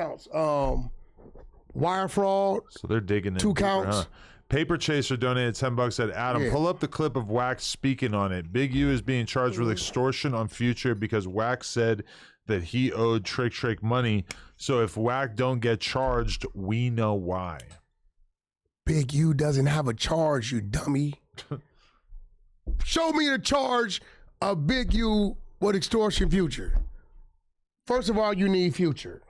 counts. Wire fraud. So they're digging in 2 deeper, counts. huh? Paper Chaser donated $10. Said, Adam, pull up the clip of Wack speaking on it. Big U is being charged with extortion on Future because Wack said that he owed Trick money. So if Wack don't get charged, we know why. Big U doesn't have a charge, you dummy. Show me the charge of Big U with extortion Future. First of all, you need Future.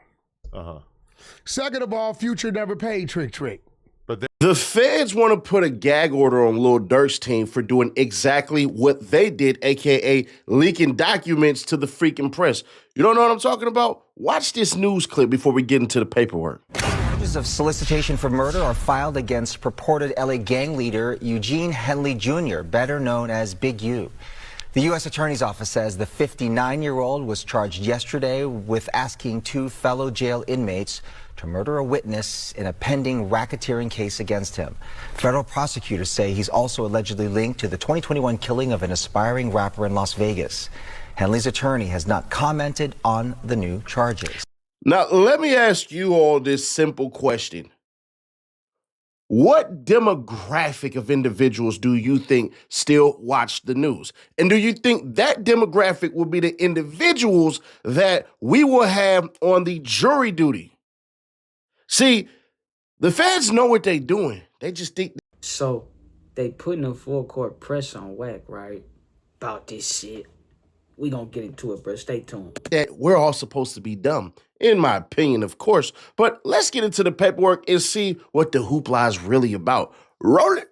Second of all, Future never paid Trick. But the feds want to put a gag order on Lil Durk's team for doing exactly what they did, aka leaking documents to the freaking press. You don't know what I'm talking about? Watch this news clip before we get into the paperwork. Charges of solicitation for murder are filed against purported LA gang leader Eugene Henley Jr., better known as Big U. The U.S. Attorney's Office says the 59-year-old was charged yesterday with asking 2 fellow jail inmates to murder a witness in a pending racketeering case against him. Federal prosecutors say he's also allegedly linked to the 2021 killing of an aspiring rapper in Las Vegas. Henley's attorney has not commented on the new charges. Now, let me ask you all this simple question. What demographic of individuals do you think still watch the news? And do you think that demographic will be the individuals that we will have on the jury duty? See, the feds know what they're doing. They just think. So they putting a full court press on Wack, right? About this shit. We gonna get into it, bro. Stay tuned. That we're all supposed to be dumb, in my opinion, of course. But let's get into the paperwork and see what the hoopla is really about. Roll it.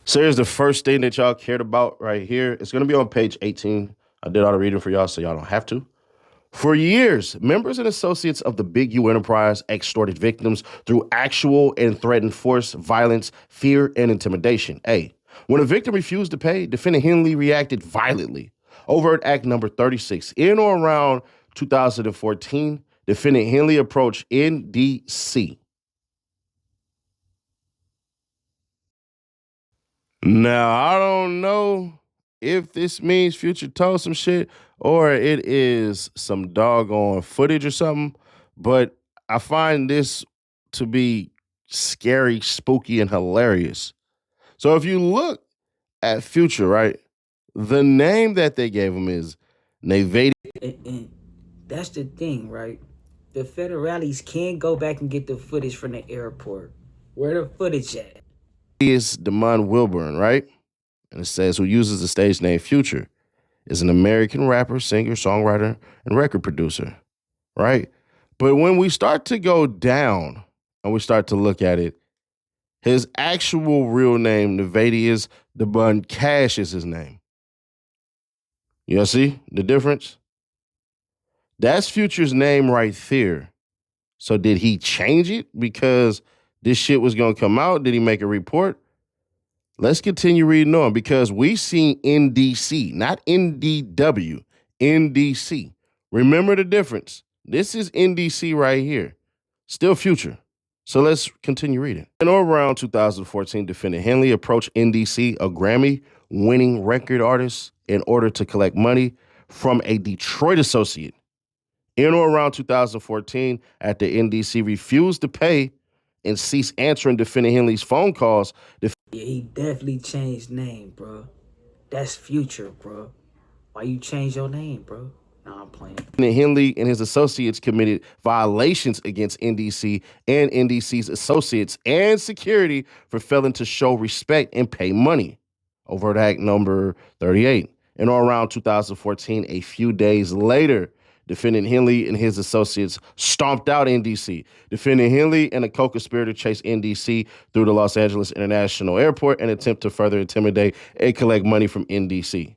So here's the first thing that y'all cared about right here. It's going to be on page 18. I did all the reading for y'all, so y'all don't have to. For years, members and associates of the Big U enterprise extorted victims through actual and threatened force, violence, fear, and intimidation. When a victim refused to pay, defendant Henley reacted violently. Overt Act number 36. In or around 2014, defendant Henley approached NDC. Now, I don't know if this means Future told some shit or it is some doggone footage or something, but I find this to be scary, spooky, and hilarious. So if you look at Future, right, the name that they gave him is Nevada. And that's the thing, right? The federales can't go back and get the footage from the airport. Where the footage at? Is Damon Wilburn, right? And it says who uses the stage name Future is an American rapper, singer, songwriter, and record producer, right? But when we start to go down and we start to look at it, his actual real name, Nevadius Debun Cash, is his name. You see the difference? That's Future's name right there. So did he change it because this shit was going to come out? Did he make a report? Let's continue reading on because we seen NDC, not NDW, NDC. Remember the difference. This is NDC right here. Still Future. So let's continue reading. In or around 2014, defendant Henley approached NDC, a Grammy-winning record artist, in order to collect money from a Detroit associate. In or around 2014, after NDC refused to pay and ceased answering defendant Henley's phone calls. Yeah, he definitely changed name, bro. That's Future, bro. Why you change your name, bro? Nah, I'm playing. Henley and his associates committed violations against NDC and NDC's associates and security for failing to show respect and pay money. Overt Act number 38. In or around 2014, a few days later, defendant Henley and his associates stomped out NDC. Defendant Henley and a co-conspirator chased NDC through the Los Angeles International Airport in an attempt to further intimidate and collect money from NDC.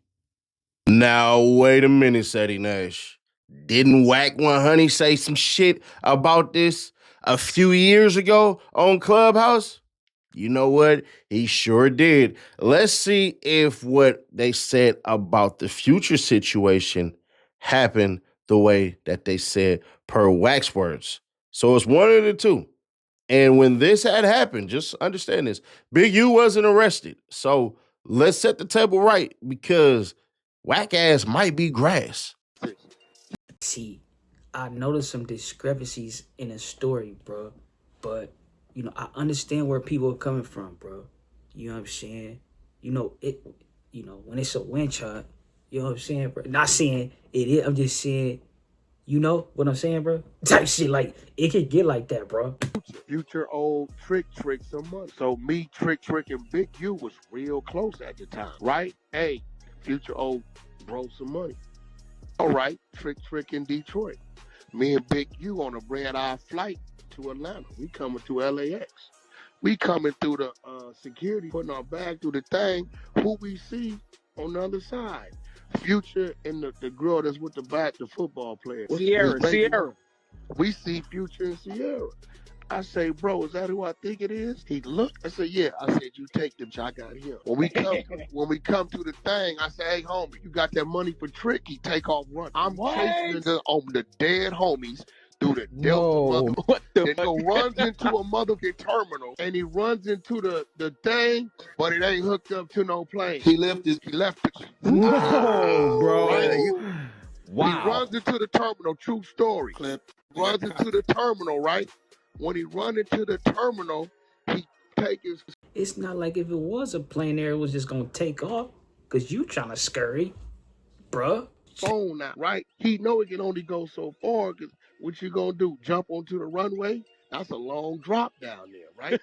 Now, wait a minute, Sadie Nash. Didn't Wack100 say some shit about this a few years ago on Clubhouse? You know what? He sure did. Let's see if what they said about the Future situation happened the way that they said per Wack's words. So it's one of the two. And when this had happened, just understand this, Big U wasn't arrested. So let's set the table right because Wack ass might be grass. See, I noticed some discrepancies in the story, bro. But, I understand where people are coming from, bro. You know what I'm saying? When it's a winch hunt, you know what I'm saying, bro? Not saying it is, I'm just saying, you know what I'm saying, bro? Type shit, like, it could get like that, bro. Future old trick some money. So me tricking Big U was real close at the time, right? Hey, Future old bro some money. All right, trick in Detroit. Me and Big U on a red eye flight to Atlanta. We coming to LAX. We coming through the security, putting our bag through the thing. Who we see on the other side? Future and the girl that's with the football player. Sierra. We see Future and Sierra. I say, bro, is that who I think it is? He looked. I said, yeah. I said, you take them. I got him. When we come to the thing, I say, hey, homie, you got that money for Trick? He take off running. I'm chasing on the dead homies through the Delta mother. What the Then he runs into a motherfucking terminal, and he runs into the thing, but it ain't hooked up to no plane. He left it. No, bro. Right? Wow. He runs into the terminal. True story. Runs into the terminal, right? When he run into the terminal, he take his It's not like if it was a plane there, it was just gonna take off. Cause you trying to scurry, bruh. phone out, right? He know it can only go so far, because what you gonna do, jump onto the runway? That's a long drop down there, right?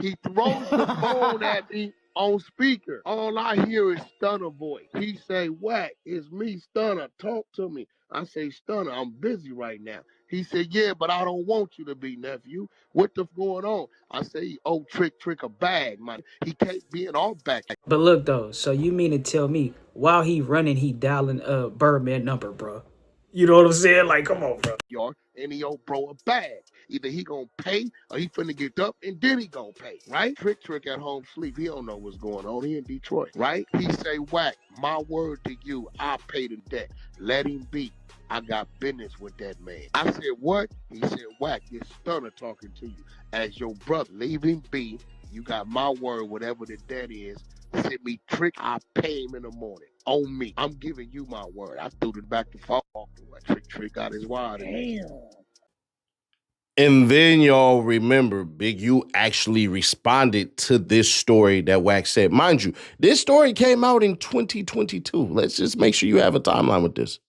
he throws the phone at me on speaker. All I hear is Stunner voice. He say, Wack, it's me, Stunner, talk to me. I say, Stunner, I'm busy right now. He said, yeah, but I don't want you to be, nephew. What the going on? I say, oh, trick a bag, man. He can't be in our back. But look though, so you mean to tell me while he running, he dialing Birdman number, bro? You know what I'm saying? Like, come on, bro. Yard, and he owe bro a bag. Either he gonna pay or he finna get up and then he gonna pay, right? Trick at home sleep. He don't know what's going on. He in Detroit, right? He say, Wack, my word to you, I pay the debt. Let him be. I got business with that man. I said, what? He said, Wack, this Stunner talking to you. As your brother, leave him be. You got my word, whatever the debt is. Send me Trick, I pay him in the morning. On me. I'm giving you my word. I threw it back to fall off the way. Trick got his wire. Damn. And then y'all remember, Big U actually responded to this story that Wack said. Mind you, this story came out in 2022. Let's just make sure you have a timeline with this.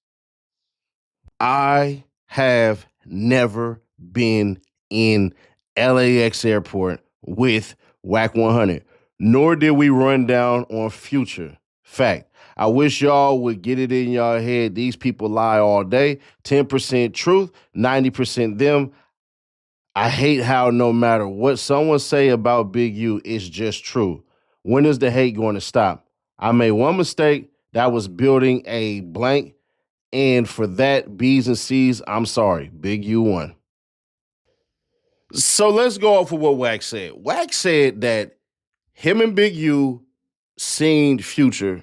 I have never been in LAX airport with Wack100, nor did we run down on Future. Fact. I wish y'all would get it in y'all head. These people lie all day. 10% truth, 90% them. I hate how no matter what someone say about Big U, it's just true. When is the hate going to stop? I made one mistake. That was building a blank. And for that, B's and C's, I'm sorry. Big U won. So let's go off of what Wack said. Wack said that him and Big U seen Future.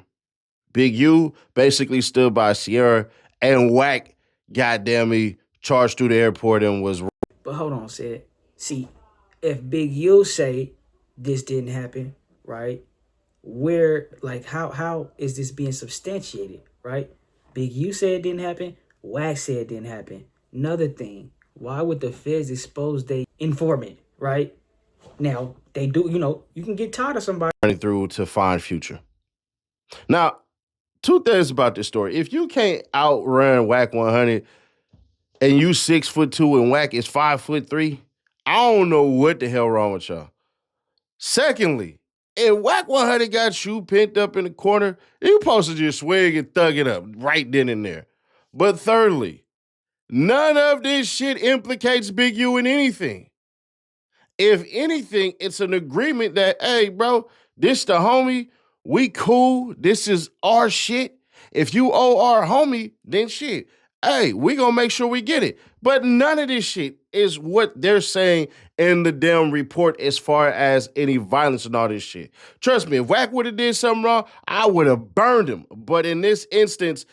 Big U basically stood by Sierra, and Wack, goddamn me, charged through the airport and was. But hold on, Sid. See, if Big U say this didn't happen, right? Where, like, how is this being substantiated, right? Big U said it didn't happen. Wack said it didn't happen. Another thing, why would the feds expose their informant, right? Now, they do, you can get tired of somebody. Through to find Future. Now, two things about this story. If you can't outrun Wack100 and you 6'2" and Wack is 5'3", I don't know what the hell wrong with y'all. Secondly, if Wack100 got you pent up in the corner, you supposed to just swing and thug it up right then and there. But thirdly, none of this shit implicates Big U in anything. If anything, it's an agreement that, hey, bro, this the homie, we cool, this is our shit. If you owe our homie, then shit, hey, we gonna make sure we get it. But none of this shit is what they're saying in the damn report as far as any violence and all this shit. Trust me, if Wack would have did something wrong, I would have burned him. But in this instance,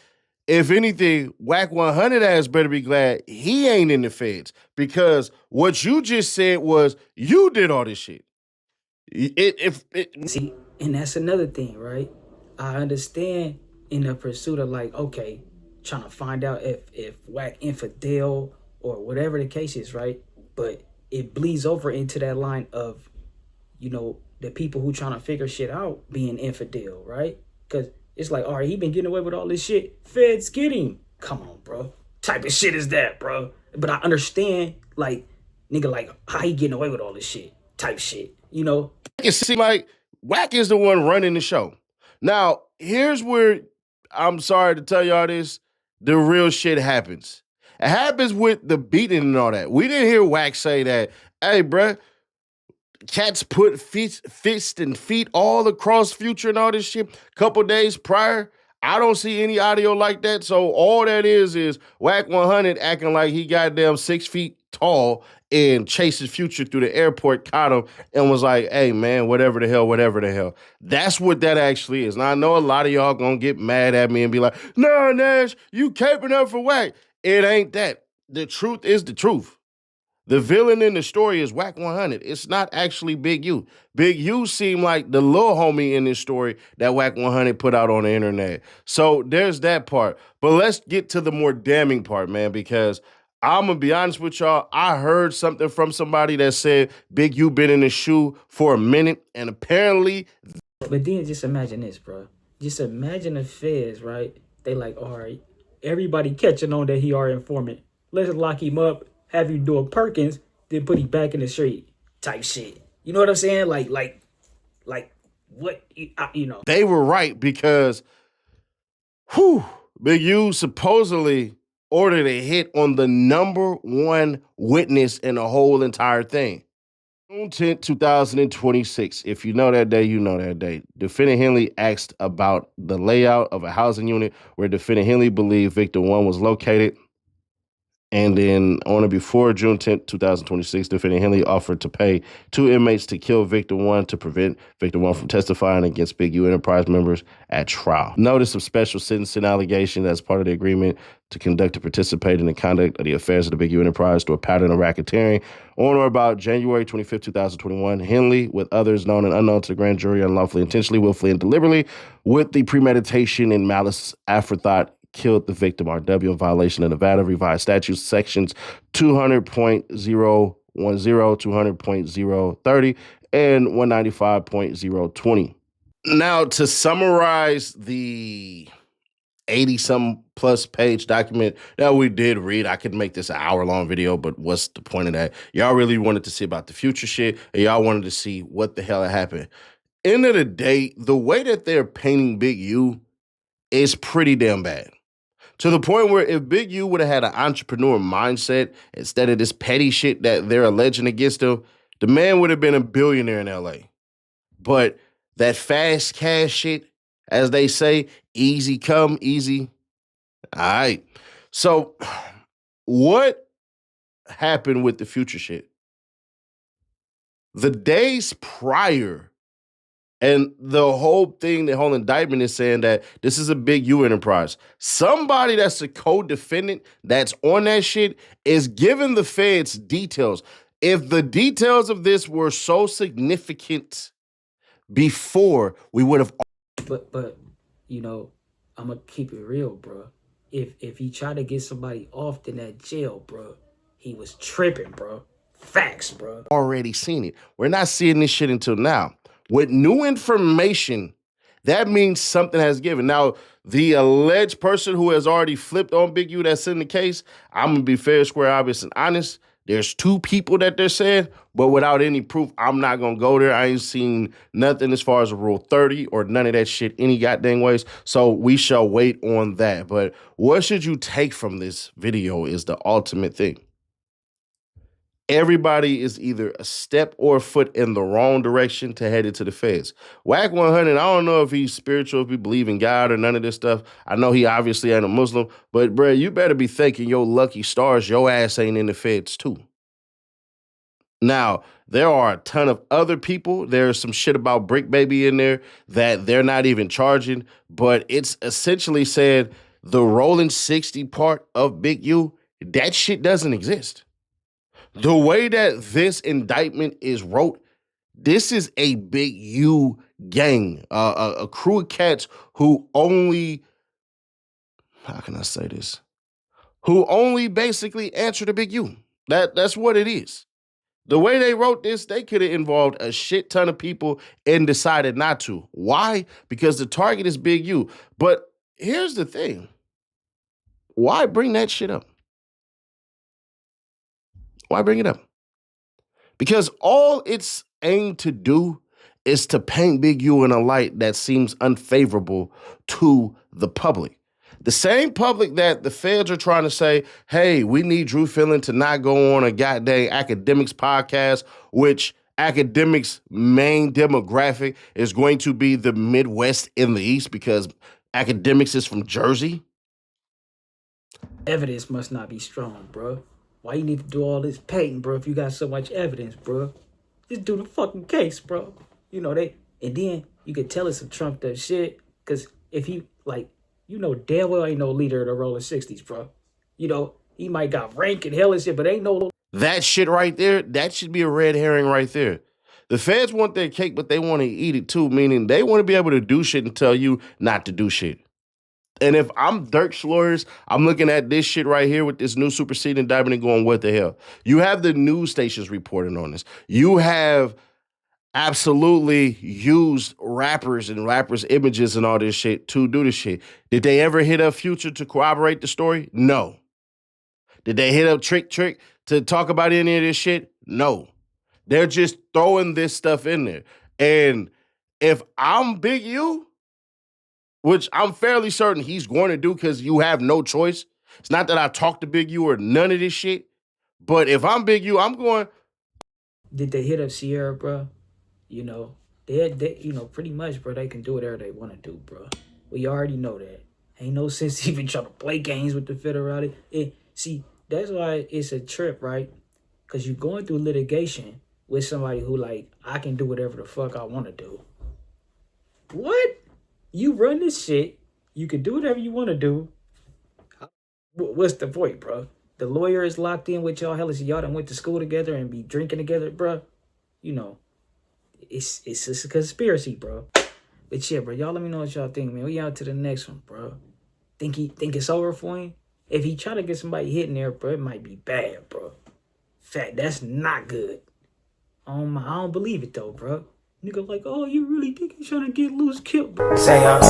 if anything, Wack100 ass better be glad he ain't in the feds, because what you just said was you did all this shit. See, and that's another thing, right? I understand in the pursuit of like, okay, trying to find out if Wack infidel or whatever the case is, right? But it bleeds over into that line of, you know, the people who trying to figure shit out being infidel, right? Because it's like, all right, he been getting away with all this shit. Feds get him. Come on, bro. Type of shit is that, bro? But I understand, like, nigga, like, how he getting away with all this shit? Type shit, you know? It seems like Wack is the one running the show. Now, here's where, I'm sorry to tell y'all this, the real shit happens. It happens with the beating and all that. We didn't hear Wack say that, hey, bruh, cats put fist and feet all across Future and all this shit a couple days prior. I don't see any audio like that. So all that is Wack100 acting like he goddamn 6 feet tall and chases Future through the airport, caught him, and was like, hey, man, whatever the hell. That's what that actually is. Now, I know a lot of y'all gonna get mad at me and be like, nah, Nash, you caping up for Wack. It ain't that. The truth is the truth. The villain in the story is Wack100. It's not actually Big U. Big U seemed like the little homie in this story that Wack100 put out on the internet. So there's that part. But let's get to the more damning part, man, because I'm going to be honest with y'all. I heard something from somebody that said Big U been in the shoe for a minute, and apparently... But then just imagine this, bro. Just imagine the feds, right? They like, all right, everybody catching on that he our informant. Let's lock him up, have you do a Perkins, then put him back in the street type shit. You know what I'm saying? Like what, you know. They were right because, Big U supposedly ordered a hit on the number one witness in the whole entire thing. June 10th, 2026. If you know that day, you know that day. Defendant Henley asked about the layout of a housing unit where Defendant Henley believed Victim 1 was located. And then on or before June 10th, 2026, Defendant Henley offered to pay 2 inmates to kill Victim 1 to prevent Victim 1 from testifying against Big U Enterprise members at trial. Notice of special sentencing allegation as part of the agreement to conduct and participate in the conduct of the affairs of the Big U Enterprise through a pattern of racketeering. On or about January 25th, 2021, Henley, with others known and unknown to the grand jury, unlawfully, intentionally, willfully, and deliberately, with the premeditation and malice aforethought, killed the victim, RW, in violation of Nevada revised statutes sections 200.010, 200.030, and 195.020. Now, to summarize the 80-some plus page document that we did read, I could make this an hour-long video, but what's the point of that? Y'all really wanted to see about the Future shit, and y'all wanted to see what the hell had happened. End of the day, the way that they're painting Big U is pretty damn bad. To the point where if Big U would have had an entrepreneur mindset instead of this petty shit that they're alleging against him, the man would have been a billionaire in LA. But that fast cash shit, as they say, easy come, easy. All right. So what happened with the Future shit? The days prior, and the whole thing, the whole indictment is saying that this is a Big U enterprise. Somebody that's a co-defendant that's on that shit is giving the feds details. If the details of this were so significant before, we would have... But you know, I'm going to keep it real, bro. If he tried to get somebody off in that jail, bro, he was tripping, bro. Facts, bro. Already seen it. We're not seeing this shit until now. With new information, that means something has given. Now, the alleged person who has already flipped on Big U that's in the case, I'm going to be fair, square, obvious, and honest. There's 2 people that they're saying, but without any proof, I'm not going to go there. I ain't seen nothing as far as a Rule 30 or none of that shit any goddamn ways. So we shall wait on that. But what should you take from this video is the ultimate thing. Everybody is either a step or a foot in the wrong direction to head into the feds. Wack100, I don't know if he's spiritual, if he believe in God or none of this stuff. I know he obviously ain't a Muslim, but bro, you better be thanking your lucky stars your ass ain't in the feds too. Now, there are a ton of other people. There's some shit about Brick Baby in there that they're not even charging, but it's essentially said the rolling 60 part of Big U, that shit doesn't exist. The way that this indictment is wrote, this is a Big U gang, a crew of cats who only how can I say this? Who only basically answer to Big U. That's what it is. The way they wrote this, they could have involved a shit ton of people and decided not to. Why? Because the target is Big U. But here's the thing. Why bring that shit up? Why bring it up? Because all it's aimed to do is to paint Big U in a light that seems unfavorable to the public. The same public that the feds are trying to say, hey, we need Drew Fillon to not go on a goddamn academics podcast, which academics' main demographic is going to be the Midwest and the East because academics is from Jersey. Evidence must not be strong, bro. Why you need to do all this painting, bro, if you got so much evidence, bro? Just do the fucking case, bro. You know, and then you could tell it's some trumped up shit, because if he, like, you know damn well ain't no leader of the Rolling 60s, bro. You know, he might got rank and hell and shit, but ain't no... That shit right there, that should be a red herring right there. The feds want their cake, but they want to eat it too, meaning they want to be able to do shit and tell you not to do shit. And if I'm Dirk's lawyers, I'm looking at this shit right here with this new superseding indictment and going, what the hell? You have the news stations reporting on this. You have absolutely used rappers and rappers' images and all this shit to do this shit. Did they ever hit up Future to corroborate the story? No. Did they hit up Trick to talk about any of this shit? No. They're just throwing this stuff in there. And if I'm Big U, which I'm fairly certain he's going to do because you have no choice. It's not that I talked to Big U or none of this shit. But if I'm Big U, I'm going... Did they hit up Sierra, bro? You know, they you know, pretty much, bro, they can do whatever they want to do, bro. We already know that. Ain't no sense even trying to play games with the federality. See, that's why it's a trip, right? Because you're going through litigation with somebody who, like, I can do whatever the fuck I want to do. What? You run this shit. You can do whatever you want to do. What's the point, bro? The lawyer is locked in with y'all. Hell, is y'all done went to school together and be drinking together, bro? You know, it's just a conspiracy, bro. But yeah, bro, y'all let me know what y'all think, man. We out to the next one, bro. Think it's over for him? If he try to get somebody hit in there, bro, it might be bad, bro. Fact, that's not good. I don't believe it though, bro. Nigga like, oh, you really think he's trying to get loose killed, bro? Say ho,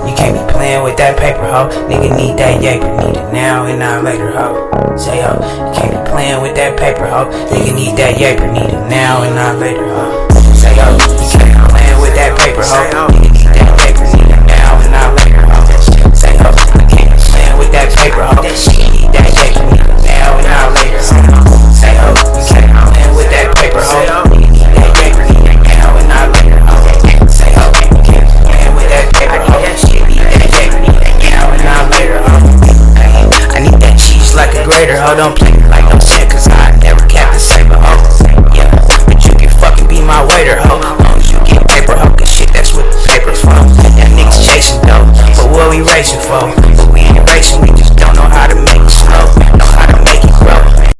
you can't be playing with that paper, ho. Nigga need that yaper, need it now and not later, ho. Say ho, you can't be playing with that paper, ho. Nigga need that yaper, need it now and not later, ho. Say ho, you can't be playing with that paper, ho. Nigga need that yaper, need it now and not later, ho. Say ho, you can't be playing with that paper, ho. Nigga need that yaper, need it now and not later, ho. Say ho, you can't be playing with that paper, ho. Nigga need that yaper, need it now and not later, ho. Say ho, you can't be playing with that paper, ho. Nigga need that yaper, need it now and not later, ho. I need that cheese like a grater, ho. Don't play me like no shit, cause I never kept the saber, ho. Yeah, but you can fucking be my waiter, ho.